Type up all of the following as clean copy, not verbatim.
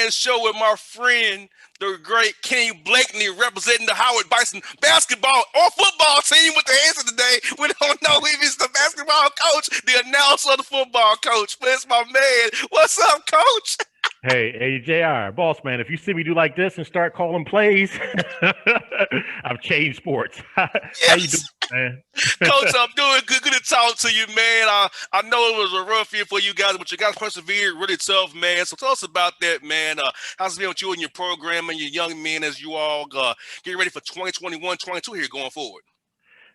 the show with my friend, the great Kenny Blakeney, representing the Howard Bison basketball or football team with the answer today. We don't know if he's the basketball coach, the announcer, or the football coach, but it's my man. What's up, coach? Hey, JR, boss man, if you see me do like this and start calling plays, I've changed sports. How you doing, Yes. man? Coach, I'm doing good. Good to talk to you, man. I know it was a rough year for you guys, but you guys persevered really tough, man. So tell us about that, man. How's it been with you and your program and your young men as you all get ready for 2021, 22 here going forward?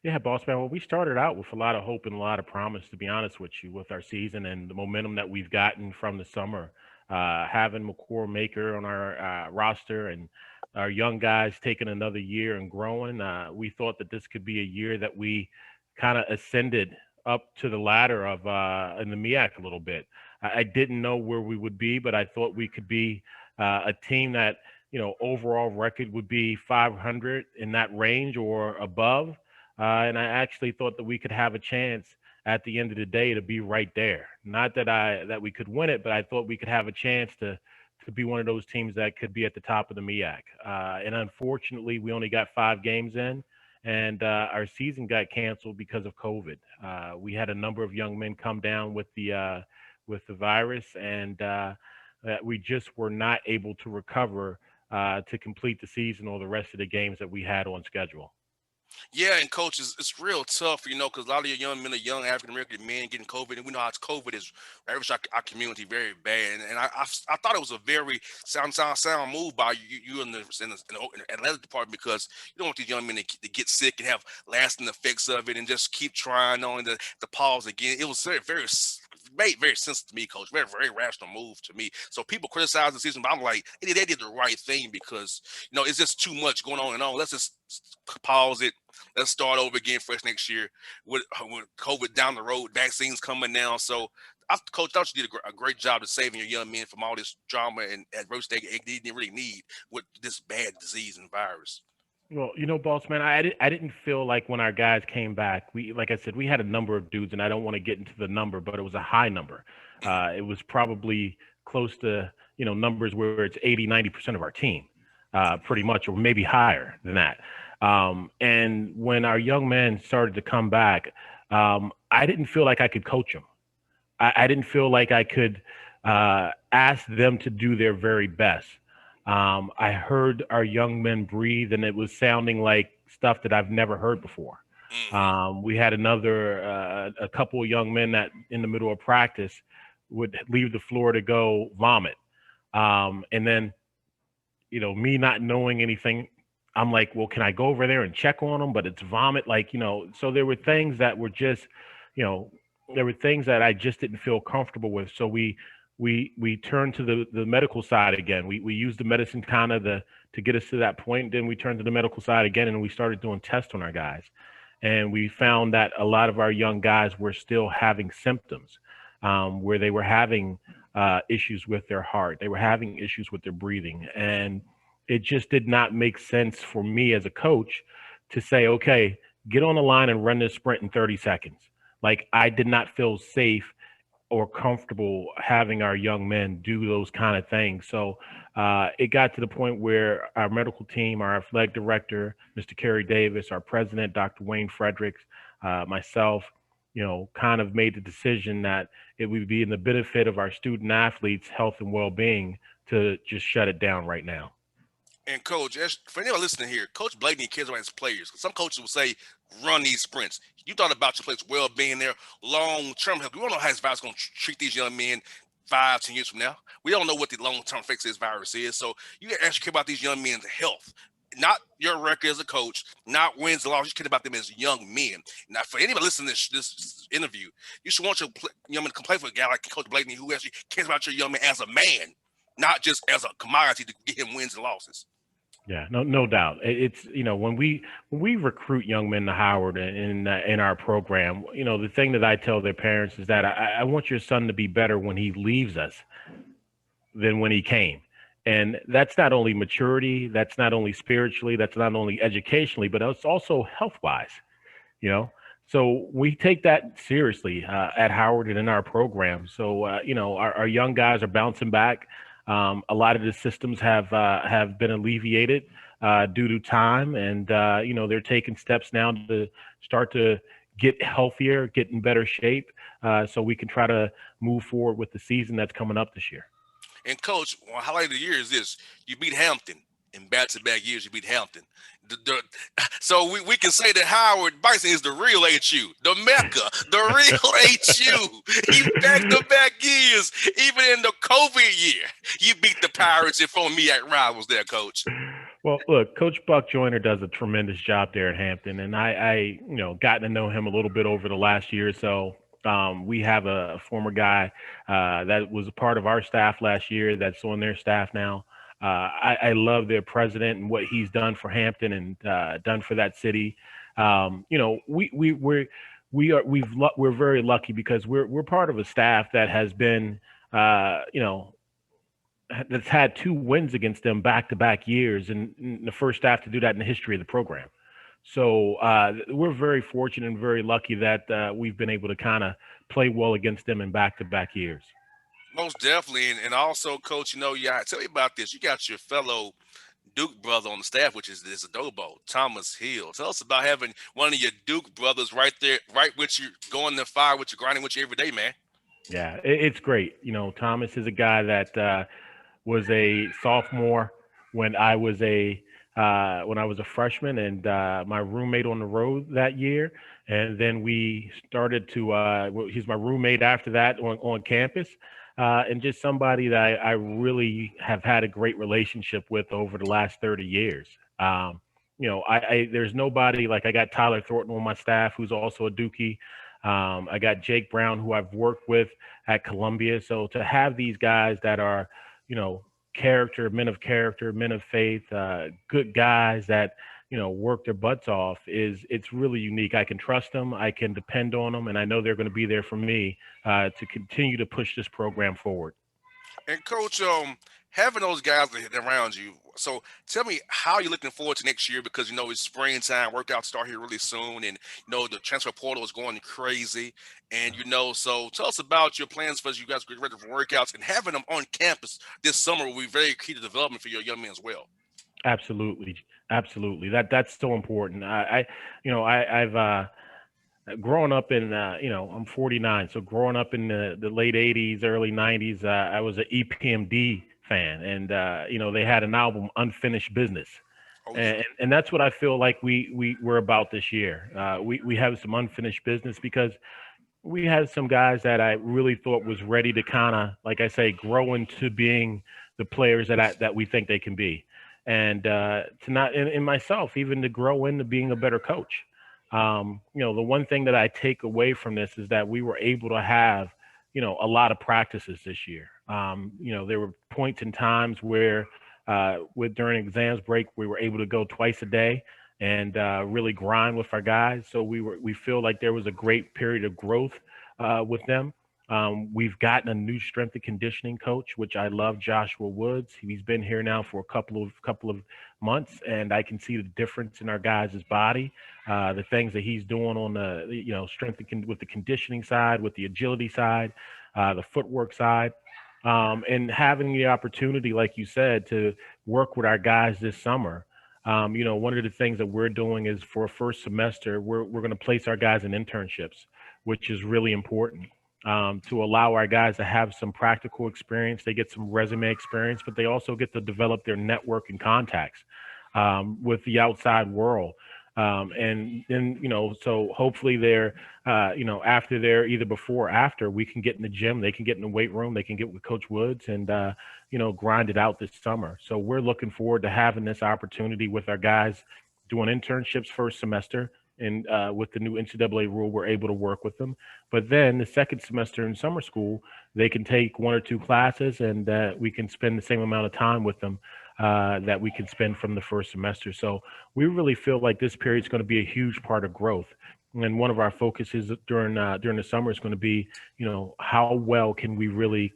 Yeah, boss man. Well, we started out with a lot of hope and a lot of promise, to be honest with you, with our season and the momentum that we've gotten from the summer. Having McCord Maker on our roster and our young guys taking another year and growing, we thought that this could be a year that we kind of ascended up to the ladder of in the MEAC a little bit. I didn't know where we would be, but I thought we could be a team that overall record would be 500 in that range or above. And I actually thought that we could have a chance at the end of the day to be right there. Not that we could win it, but I thought we could have a chance to be one of those teams that could be at the top of the MEAC. And unfortunately, we only got 5 games in, and our season got canceled because of COVID. We had a number of young men come down with the virus, and we just were not able to recover to complete the season or the rest of the games that we had on schedule. Yeah, and coach, it's real tough, because a lot of your young men are young African American men getting COVID, and we know how COVID is ravaged our community very bad. And I thought it was a very sound move by you in the athletic department because you don't want these young men to get sick and have lasting effects of it, and just keep trying on the pause again. It was very made very sense to me, coach. Very rational move to me. So people criticize the season, but I'm like, they did the right thing because it's just too much going on and on. Let's just pause it. Let's start over again fresh next year with COVID down the road, vaccines coming now. So, Coach, I thought you did a great job of saving your young men from all this drama and adversity they didn't really need with this bad disease and virus. Well, boss man, I didn't feel like when our guys came back, like I said, we had a number of dudes, and I don't want to get into the number, but it was a high number. It was probably close to, numbers where it's 80, 90% of our team, pretty much, or maybe higher than that. And when our young men started to come back, I didn't feel like I could coach them. I didn't feel like I could ask them to do their very best. I heard our young men breathe, and it was sounding like stuff that I've never heard before. Hmm. We had a couple of young men that in the middle of practice would leave the floor to go vomit. And then, me not knowing anything, I'm like, well, can I go over there and check on them? But it's vomit, so there were things that were just, you know, there were things that I just didn't feel comfortable with. So we turned to the medical side again. We used the medicine kind of to get us to that point. Then we turned to the medical side again, and we started doing tests on our guys. And we found that a lot of our young guys were still having symptoms, where they were having issues with their heart. They were having issues with their breathing. And it just did not make sense for me as a coach to say, okay, get on the line and run this sprint in 30 seconds. Like, I did not feel safe or comfortable having our young men do those kind of things. So it got to the point where our medical team, our athletic director, Mr. Kerry Davis, our president, Dr. Wayne Fredericks, myself, kind of made the decision that it would be in the benefit of our student athletes' health and well-being to just shut it down right now. And coach, for anyone listening here, Coach Blakeney cares about his players. Some coaches will say, "Run these sprints." You thought about your players' well-being, their long-term health. We don't know how this virus is going to treat these young men 5, 10 years from now. We don't know what the long-term effects of this virus is. So you actually care about these young men's health, not your record as a coach, not wins or losses. You care about them as young men. Now, for anybody listening to this interview, you should want your young men to complain for a guy like Coach Blakeney, who actually cares about your young man as a man, not just as a commodity to get him wins and losses. Yeah, no doubt. It's when we recruit young men to Howard in our program, the thing that I tell their parents is that I want your son to be better when he leaves us than when he came. And that's not only maturity, that's not only spiritually, that's not only educationally, but it's also health wise. You know, so we take that seriously at Howard and in our program. So our young guys are bouncing back. A lot of the systems have been alleviated due to time, and they're taking steps now to start to get healthier, get in better shape, so we can try to move forward with the season that's coming up this year. And coach, one highlight of the year is this: you beat Hampton in back-to-back years. You beat Hampton. So we can say that Howard Bison is the real HU, the Mecca, the real HU. He back-to-back years, even in the COVID year, you beat the Pirates if only MEAC rivals there, coach. Well, look, Coach Buck Joyner does a tremendous job there at Hampton, and I gotten to know him a little bit over the last year or so. We have a former guy that was a part of our staff last year that's on their staff now. I love their president and what he's done for Hampton and done for that city. We're very lucky because we're part of a staff that has been that's had two wins against them back to back years, and the first staff to do that in the history of the program. So we're very fortunate and very lucky that we've been able to kind of play well against them in back to back years. Most definitely, and also, coach. Yeah, tell me about this. You got your fellow Duke brother on the staff, which is Adobo, Thomas Hill. Tell us about having one of your Duke brothers right there, right with you, going to fire with you, grinding with you every day, man. Yeah, it's great. Thomas is a guy that was a sophomore when I was a freshman, and my roommate on the road that year. And then we started to. He's my roommate after that on campus, and just somebody that I really have had a great relationship with over the last 30 years. There's nobody like I got Tyler Thornton on my staff, who's also a Dookie. I got Jake Brown, who I've worked with at Columbia. So to have these guys that are, you know, character, men of faith, good guys that work their butts off it's really unique. I can trust them, I can depend on them, and I know they're going to be there for me to continue to push this program forward. And coach, having those guys around you. So tell me how you're looking forward to next year because it's springtime, workouts start here really soon, and the transfer portal is going crazy. And so tell us about your plans for as you guys get ready for workouts and having them on campus this summer will be very key to development for your young men as well. Absolutely, absolutely. That's so important. I've growing up in I'm 49, so growing up in the late 80s, early 90s, I was an EPMD fan, and they had an album, Unfinished Business. Oh yeah. And that's what I feel like we're about this year. We have some unfinished business because we had some guys that I really thought was ready to kind of, like I say, grow into being the players that we think they can be, and to not in myself even to grow into being a better coach. The one thing that I take away from this is that we were able to have, a lot of practices this year. There were points in times where, with during exams break, we were able to go twice a day and really grind with our guys. So we feel like there was a great period of growth with them. We've gotten a new strength and conditioning coach, which I love, Joshua Woods. He's been here now for a couple of months, and I can see the difference in our guys' body. The things that he's doing on the strength with the conditioning side, with the agility side, the footwork side, and having the opportunity, like you said, to work with our guys this summer. One of the things that we're doing is for a first semester, we're going to place our guys in internships, which is really important to allow our guys to have some practical experience. They get some resume experience, but they also get to develop their network and contacts with the outside world. And then, so hopefully after they're either before or after, we can get in the gym, they can get in the weight room, they can get with Coach Woods and, grind it out this summer. So we're looking forward to having this opportunity with our guys doing internships first semester. And with the new NCAA rule, we're able to work with them. But then the second semester in summer school, they can take one or two classes and we can spend the same amount of time with them that we can spend from the first semester. So we really feel like this period is going to be a huge part of growth. And one of our focuses during the summer is going to be, how well can we really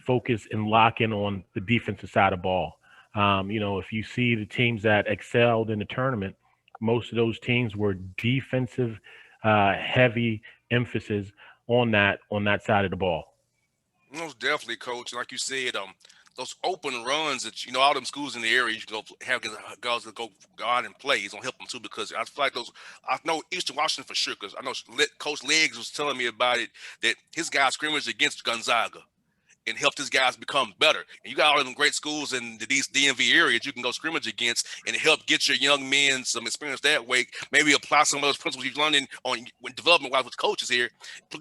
focus and lock in on the defensive side of ball. If you see the teams that excelled in the tournament, most of those teams were defensive, heavy emphasis on that side of the ball. Most definitely, coach. Like you said, those open runs that all them schools in the area you can go have girls that go out and play. It's gonna help them too because I feel like those. I know Eastern Washington for sure because I know Coach Legs was telling me about it that his guys scrimmaged against Gonzaga and help these guys become better. And you got all of them great schools in these DMV areas you can go scrimmage against and help get your young men some experience that way. Maybe apply some of those principles you've learned on when development wise with coaches here.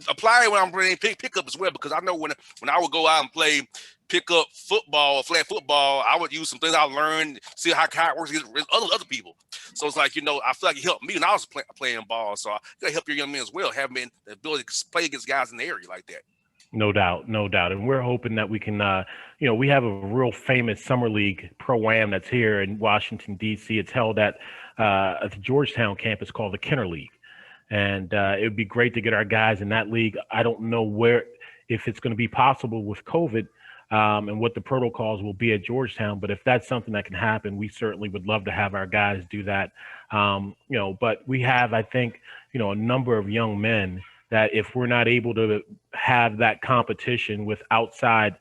Apply it when I'm playing pickup as well because I know when I would go out and play pick up football or flag football, I would use some things I learned, see how it works against other people. So it's like, I feel like it helped me when I was playing ball. So I gotta help your young men as well, having the ability to play against guys in the area like that. No doubt, no doubt. And we're hoping that we can, we have a real famous summer league pro-am that's here in Washington, D.C. It's held at the Georgetown campus called the Kenner League. And it would be great to get our guys in that league. I don't know if it's going to be possible with COVID and what the protocols will be at Georgetown. But if that's something that can happen, we certainly would love to have our guys do that. But we have, I think, a number of young men that if we're not able to have that competition with outside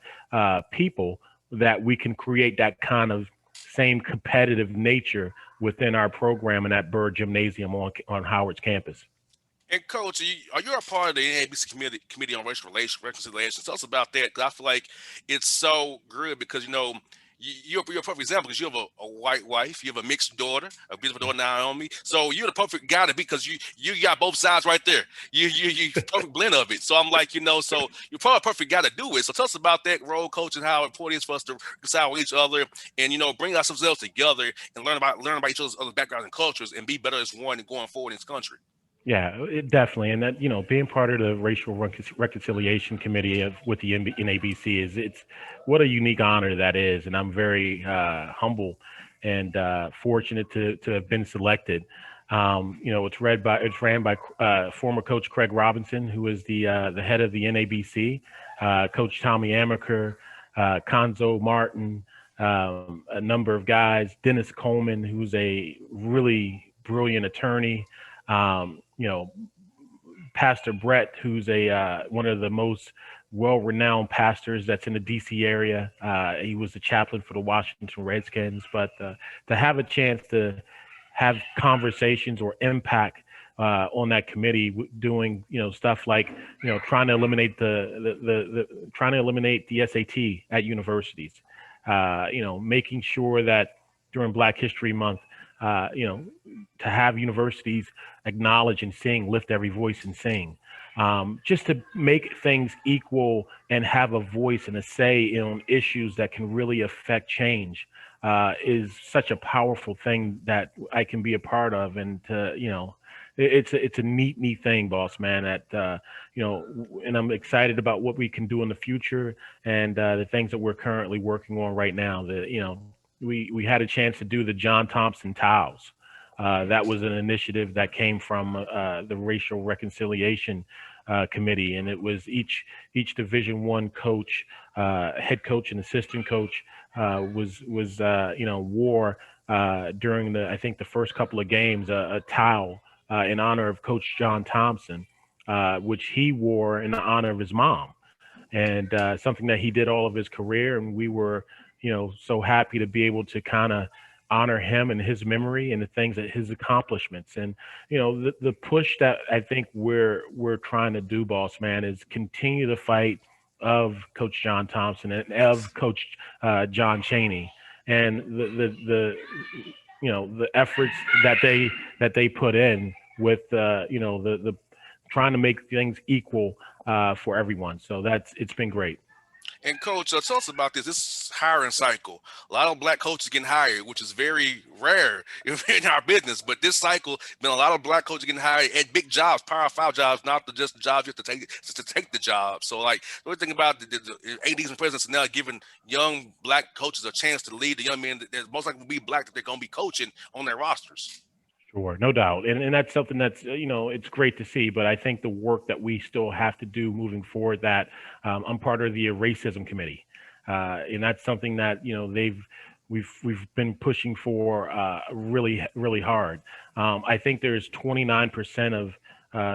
people, that we can create that kind of same competitive nature within our program in that Bird Gymnasium on Howard's campus. And coach, are you a part of the NABC committee on racial relations reconciliation? Tell us about that because I feel like it's so good because you're a perfect example because you have a white wife, you have a mixed daughter, a beautiful daughter Naomi. So you're the perfect guy to be because you got both sides right there. You perfect blend of it. So I'm like so you're probably a perfect guy to do it. So tell us about that role, coach, and how important it is for us to reconcile with each other and bring ourselves together and learn about each other's backgrounds and cultures and be better as one going forward in this country. Yeah, definitely, and that being part of the racial reconciliation committee with the NABC it's what a unique honor that is, and I'm very humble and fortunate to have been selected. It's ran by former coach Craig Robinson, who is the head of the NABC, Coach Tommy Amaker, Conzo Martin, a number of guys, Dennis Coleman, who's a really brilliant attorney. Pastor Brett, who's a one of the most well-renowned pastors that's in the D.C. area. He was the chaplain for the Washington Redskins. But to have a chance to have conversations or impact on that committee, doing stuff like trying to eliminate the SAT at universities, making sure that during Black History Month, to have universities acknowledge and sing, lift every voice and sing, just to make things equal and have a voice and a say on issues that can really affect change, is such a powerful thing that I can be a part of. And it's a neat thing, boss man. And I'm excited about what we can do in the future and the things that we're currently working on right now. We had a chance to do the John Thompson Towels. That was an initiative that came from the Racial Reconciliation Committee, and it was each Division I coach, head coach, and assistant coach wore during I think the first couple of games a towel in honor of Coach John Thompson, which he wore in honor of his mom, and something that he did all of his career, and we were so happy to be able to kind of honor him and his memory and the things that his accomplishments. And the push that I think we're trying to do, boss man, is continue the fight of Coach John Thompson and of Coach John Chaney, and the efforts that they put in with the trying to make things equal for everyone. So it's been great. And coach, tell us about this hiring cycle. A lot of black coaches getting hired, which is very rare in our business. But this cycle, been a lot of black coaches getting hired at big jobs, Power 5 jobs, not just the jobs you have to take just to take the job. So, like, what do you think about the ADs and presidents now giving young black coaches a chance to lead the young men that most likely will be black that they're going to be coaching on their rosters? Sure, no doubt, and that's something that's it's great to see. But I think the work that we still have to do moving forward. That I'm part of the racism committee, and that's something that we've been pushing for really hard. I think there's 29% of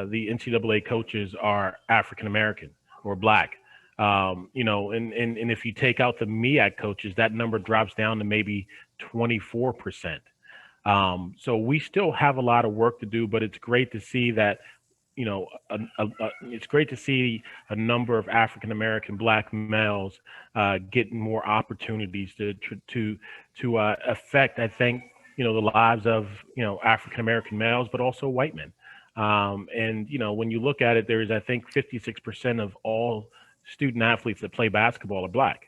the NCAA coaches are African American or black. And if you take out the MEAC coaches, that number drops down to maybe 24%. So we still have a lot of work to do, but it's great to see that, it's great to see a number of African American Black males getting more opportunities to affect, I think, the lives of African American males, but also white men. And when you look at it, there is, I think, 56% of all student athletes that play basketball are Black.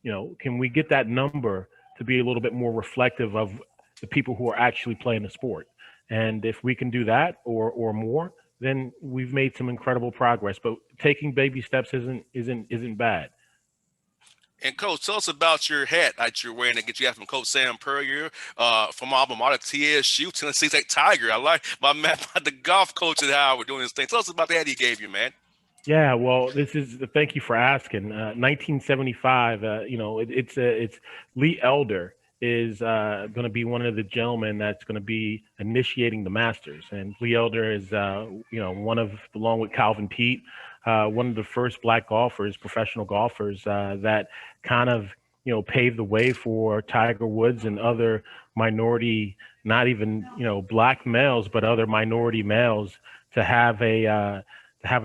Can we get that number to be a little bit more reflective of the people who are actually playing the sport? And if we can do that or more, then we've made some incredible progress. But taking baby steps isn't bad. And coach, tell us about your hat that you're wearing that get you out from Coach Sam Puryear, from alma mater TSU, Tennessee State Tiger. I like my man, the golf coach and how we're doing this thing. Tell us about the hat he gave you, man. Yeah, well, this is thank you for asking. 1975. It's Lee Elder is going to be one of the gentlemen that's going to be initiating the Masters, and Lee Elder is one of, along with Calvin Pete, one of the first Black golfers, professional golfers that kind of paved the way for Tiger Woods and other minority, not even Black males, but other minority males to have an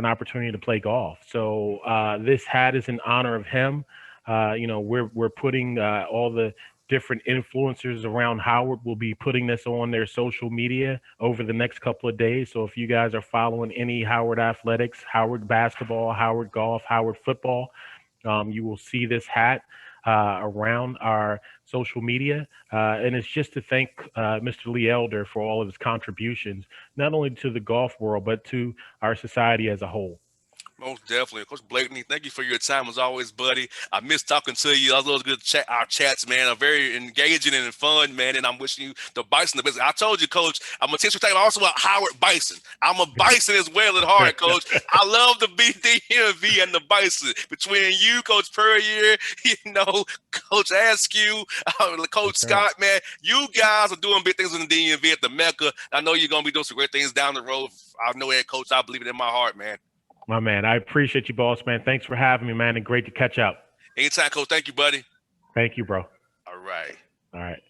opportunity to play golf. So this hat is in honor of him. We're putting all the different influencers around Howard will be putting this on their social media over the next couple of days. So if you guys are following any Howard athletics, Howard basketball, Howard golf, Howard football, you will see this hat around our social media. And it's just to thank Mr. Lee Elder for all of his contributions, not only to the golf world, but to our society as a whole. Most definitely. Coach Blakeney, thank you for your time as always, buddy. I miss talking to you. I love good chat. Our chats, man, are very engaging and fun, man. And I'm wishing you the Bison the best. I told you, Coach, I'm a teacher talking also about Howard Bison. I'm a Bison as well at heart, Coach. I love the BDMV and the Bison. Between you, Coach Puryear, Coach Askew, Coach That's right. Scott, man, you guys are doing big things in the DMV at the Mecca. I know you're going to be doing some great things down the road. I know that, Coach. I believe it in my heart, man. My man, I appreciate you, boss man. Thanks for having me, man, and great to catch up. Anytime, Coach. Thank you, buddy. Thank you, bro. All right. All right.